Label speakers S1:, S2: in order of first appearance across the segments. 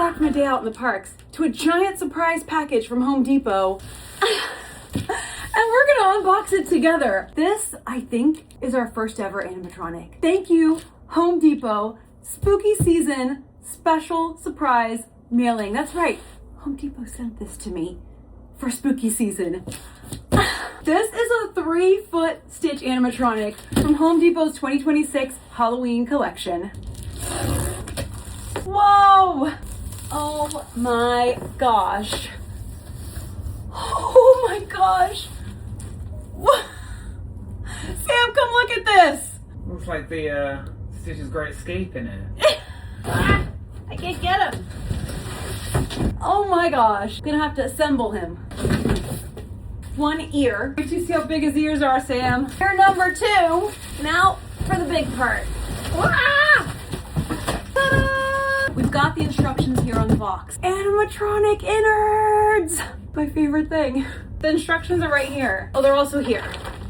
S1: back from a day out in the parks to a giant surprise package from Home Depot. And we're gonna unbox it together. This, I think, is our first ever animatronic. Thank you, Home Depot. Spooky season special surprise mailing. That's right, Home Depot sent this to me for spooky season. This is a 3-foot Stitch animatronic from Home Depot's 2026 Halloween collection. Whoa! Oh my gosh. Oh my gosh. What? Sam, come look at this.
S2: Looks like the Stitch's Great Escape in it.
S1: I can't get him. Oh my gosh. Gonna have to assemble him. One ear. Did you see how big his ears are, Sam? Ear number 2. Now for the big part. Ah! Ta-da! We've got the instructions here on the box. Animatronic innards! My favorite thing. The instructions are right here. Oh, they're also here.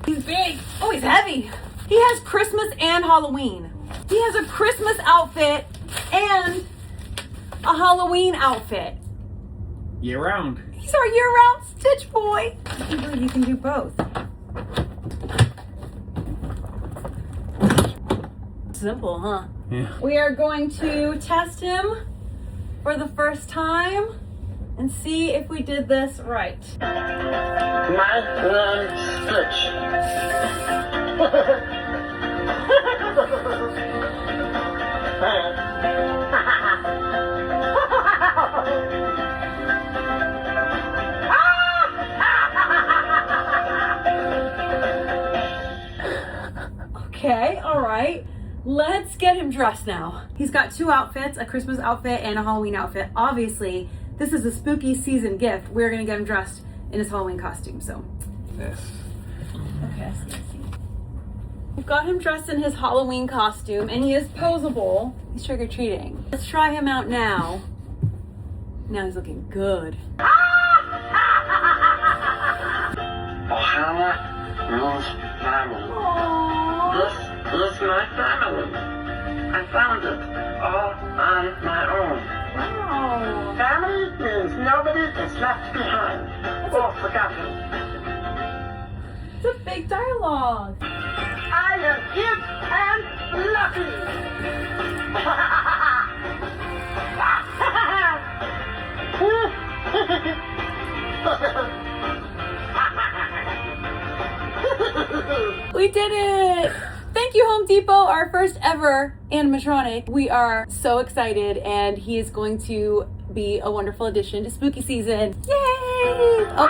S1: He's big. Oh, he's heavy. He has Christmas and Halloween. He has a Christmas outfit and a Halloween outfit.
S2: Year round.
S1: He's our year-round Stitch boy. I can't believe you can do both. Simple, huh?
S2: Yeah.
S1: We are going to test him for the first time and see if we did this right.
S3: My Stitch.
S1: Okay, all right. Let's get him dressed now. He's got 2 outfits, a Christmas outfit and a Halloween outfit. Obviously, this is a spooky season gift. We're gonna get him dressed in his Halloween costume, so.
S2: This.
S1: Okay, I see. We've got him dressed in his Halloween costume and he is posable. He's trick-or-treating. Let's try him out now. Now he's looking good.
S3: Ohana means family. This is my family. I found it all on my own.
S1: Wow.
S3: Family means nobody is left behind or forgotten.
S1: It's a big dialogue.
S3: I am hip and lucky.
S1: We did it! Thank you, Home Depot, our first ever animatronic. We are so excited and he is going to be a wonderful addition to spooky season. Yay! Oh.